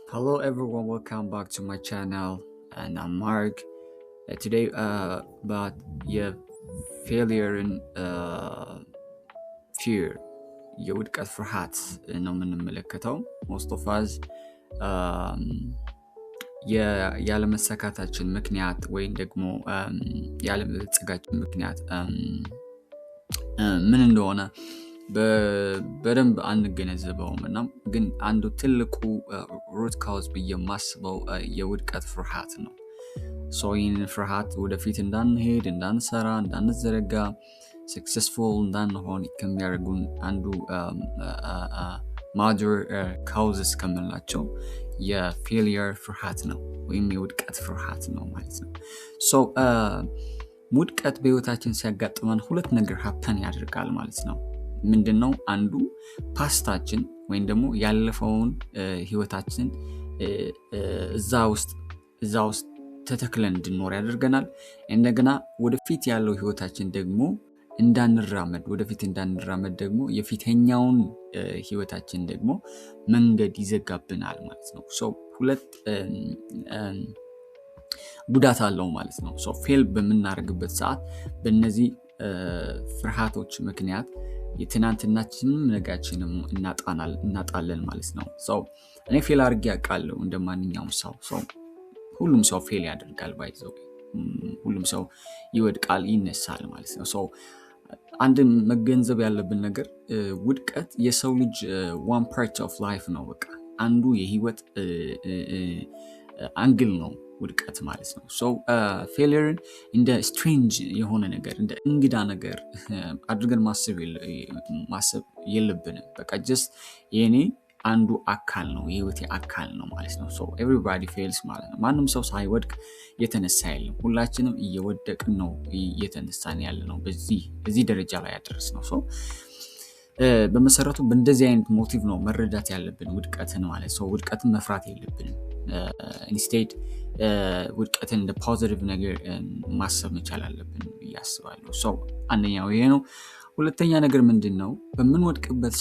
Hello everyone, welcome back to my channel and I'm Mark. Today about yeah failure and fear የውድቀት ፍርሃት ነው የምንመለከተው most of us ያለመሳካታችን ምክንያት ወይም ደግሞ ያለመጸጋችን ምክንያት ምን እንደሆነ በደንብ አንገነዘበውም እና ግን አንዱ ትልቁ root cause በየማስበው የውድቀት ፍርሃት ነው። ይህንን ፍርሃት ወደፊት እንዳንሄድ እንዳንሰራ እንዳንዘረጋ successful እንዳንሆን ከሚያደርጉን አንዱ major causes ከምንላቸው የfailure ፍርሃት ነው ወይም የውድቀት ፍርሃት ነው ማለት ነው። ውድቀት በህይወታችን ሲያጋጥመን ሁለት ነገር happen ያደርጋል ማለት ነው። ምንድነው? አንዱ ፓስታችን ወይም ደግሞ ያለፈውን ህይወታችን እዛ ውስጥ ተተክለን እንድንኖር ያደርገናል። እንደገና ወደፊት ያለው ህይወታችን ደግሞ ወደፊት እንዳንራመድ ደግሞ የፊተኛውን ህይወታችን ደግሞ መንገድ ይዘጋብናል ማለት ነው። ሁለት ጉዳት አለው ማለት ነው። ፌል በምናደርግበት ሰዓት በእነዚህ ፍርሃቶች ምክንያት የትናንትናችንም ነጋችንም እናጣለን ማለት ነው። እኔ ፌል አድርጌ አውቃለሁ እንደማንኛውም ሰው። ሁሉም ሰው ፌል ያደርጋል ባይዘው ሁሉም ሰው ይወድቃል ይነሳል ማለት ነው። አንድ መገንዘብ ያለብን ነገር ውድቀት የሰው ልጅ one part of life ነው። በቃ አንዱ የህይወት አንግል ነው ውድቀት ማለት ነው። ፌሊየርን እንደ ስትሬንጅ የሆነ ነገር እንደ እንግዳ ነገር አድርገን ማሰብ የለብንም። በቃ ጀስት የኔ አንዱ አካል ነው የህይወቴ አካል ነው ማለት ነው። everybody fails ማለት ነው። ማንም ሰው ሳይወድቅ የተነሳ የለም። ሁላችንም እየወደቅን ነው እየተነሳን ያለ ነው በዚህ ደረጃ ላይ ያደረስ ነው። በመሰረቱ በእንደዚህ አይነት ሞቲቭ ነው መረዳት ያለብን ውድቀትን ማለት ነው። ውድቀትን መፍራት የለብንም። ኢንስቴድ ውድቀትን እንደ ፖዚቲቭ ነገር ማሰብ መቻል አለብን ያስባለሁ። አንደኛው ይሄ ነው። ሁለተኛ ነገር ምንድነው? በምንወድቅበት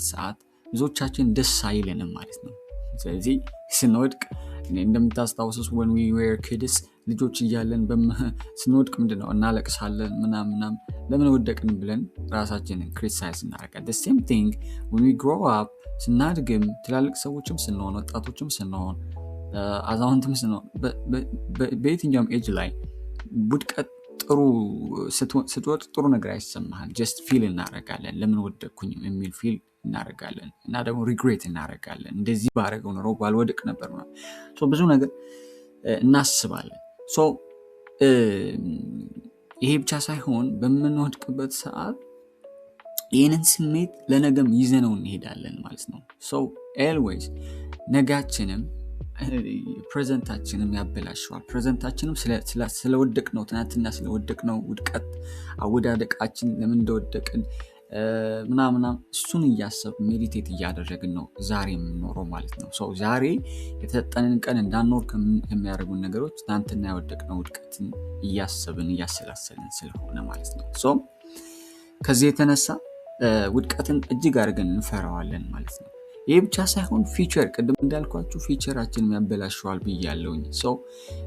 ሰዓት ብዙዎቻችን ደስ አይለንም ማለት ነው። ስለዚህ ስንወድቅ እንደምታስታውሱት when we were kids ልጆች እያለን ስንወድቅ ምንድነው እናለቅሳለን ምናምን ለምን ወደቅን ብለን ራሳችንን criticize እናደርጋለን። the same thing when we grow up ስናድግም ትላልቅ ሰዎችም ስንሆን ወጣቶችም ስንሆን አዛውንትም ስንሆን በየትኛውም ኤጅ ላይ ውድቀት ስትወድቅ ጥሩ ነገር አይሰማህም። just ፊል እናደርጋለን ለምን ወደቅኩኝ የሚል ፊል እናደርጋለን እና ደግሞ ሪግሬት እናደርጋለን። እንደዚህ ባደረገው ኖሮ ባልወድቅ ነበር ማለት ብዙ ነገር እናስባለን። ይሄ ብቻ ሳይሆን በምንወድቅበት ሰዓት ይህንን ስሜት ለነገም ይዘነው እንሄዳለን ማለት ነው። always ነጋችንም ፕሬዘንታችንም ያበላሸዋል። ፕሬዘንታችንም ስለወደቅ ነው ትናንትና ስለወደቅ ነው ውድቀት አወዳደቃችን ለምን እንደወደቅን ምናምን እሱን እያሰብ ሜዲቴት እያደረግን ነው ዛሬ የምንኖረው ማለት ነው። ዛሬ የተሰጠንን ቀን እንዳንኖር ከሚያደርጉን ነገሮች ትናንትና ያወደቅነው ውድቀትን እያሰብን እያሰላሰልን ስለሆነ ማለት ነው። ከዚህ የተነሳ ውድቀትን እጅግ አድርገን እንፈራዋለን ማለት ነው። ይህ ብቻ ሳይሆን ፊቸር ቅድም እንዳልኳችሁ ፊቸራችንን ያበላሸዋል ብያለሁኝ።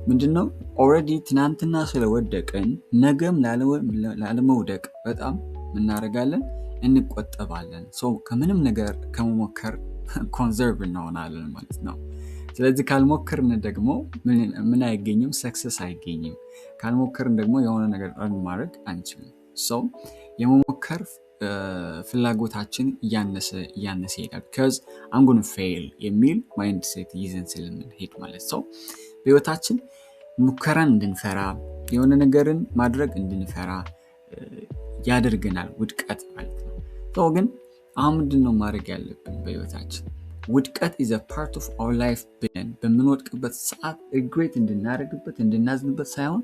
ምንድነው? ኦልሬዲ ትናንትና ስለወደቅን ነገም ላለመውደቅ በጣም እናደርጋለን እንቆጠባለን። ከምንም ነገር ከመሞከር ኮንዘርቭ እንሆናለን ማለት ነው። ስለዚህ ካልሞከርን ደግሞ ምን አይገኝም? ሰክሰስ አይገኝም። ካልሞከርን ደግሞ የሆነ ነገር ማድረግ አንችልም። የመሞከር ፍላጎታችን እያነሰ ይሄዳል። because I'm going to fail የሚል ማይንድ ሴት ይዘን ስለምንሄድ ማለት ነው። በህይወታችን ሙከራን እንድንፈራ የሆነ ነገርን ማድረግ እንድንፈራ ያደርገናል ውድቀት ማለት ነው። ግን አሁን ምንድነው ማድረግ ያለብን በህይወታችን? ውድቀት is a part of our life ብለን በምንወድቅበት ሰዓት ሪግሬት እንድናደርግበት እንድናዝንበት ሳይሆን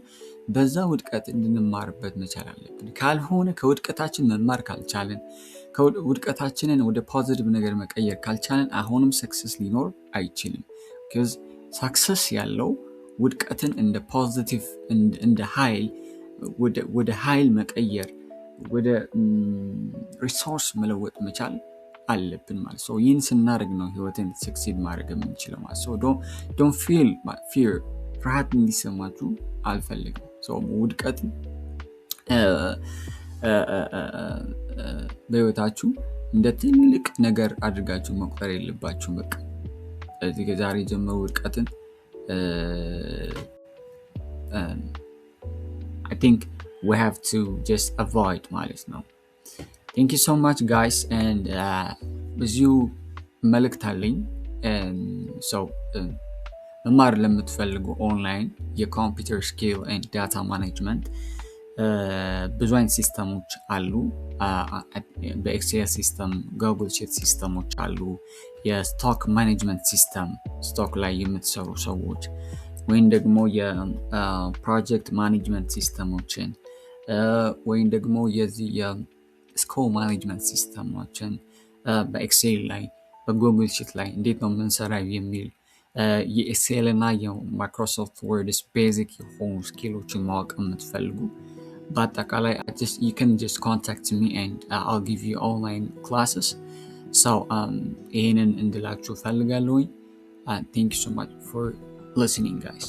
በዛ ውድቀት እንድንማርበት መቻል አለብን። ካልሆነ ከውድቀታችን መማር ካልቻለን ውድቀታችንን ወደ ፖዚቲቭ ነገር መቀየር ካልቻለን አሁንም ሰክሰስ ሊኖር አይችልም። because ሰክሰስ ያለው ውድቀትን እንደ ፖዚቲቭ እንደ ኃይል ወደ ኃይል መቀየር ወደ ሪሶርስ መለወጥ መቻል አለብን ማለት ነው። ይህን ስናደርግ ነው ህይወትን ሰክሲድ ማድረግ የምንችለው ማለት ነው። ዶንት ፊል ፊር፣ ፍርሃት እንዲሰማችሁ አልፈልግም። ውድቀትን በህይወታችሁ እንደ ትልቅ ነገር አድርጋችሁ መቁጠር የለባችሁም። በቃ እዚህ ዛሬ ጀምሮ ውድቀትን I think we have to just avoid ማለት ነው። Thank you so much guys, and ብዙ መልእክት አለኝ። መማር ለምትፈልጉ ኦንላይን የኮምፒውተር ስኪል ኤንድ ዳታ ማኔጅመንት ብዙ አይነት ሲስተሞች አሉ። በኤክሴል ሲስተም፣ ጉግል ሺት ሲስተሞች አሉ። የስቶክ ማኔጅመንት ሲስተም ስቶክ ላይ የምትሰሩ ሰዎች ወይም ደግሞ የፕሮጀክት ማኔጅመንት ሲስተሞችን ወይም ደግሞ የዚህ የስኮል ማኔጅመንት ሲስተሞችን በኤክሴል ላይ በጉግል ሺት ላይ እንዴት ነው የምንሰራው የሚል የኤክሴል እና የማይክሮሶፍት ወርድስ ቤዚክ የሆኑ ስኪሎችን ማወቅ የምትፈልጉ በአጠቃላይ you can just contact me and I'll give you online classes. So ይሄንን እንድላችሁ ፈልጋለሁ። Thank you so much for listening guys.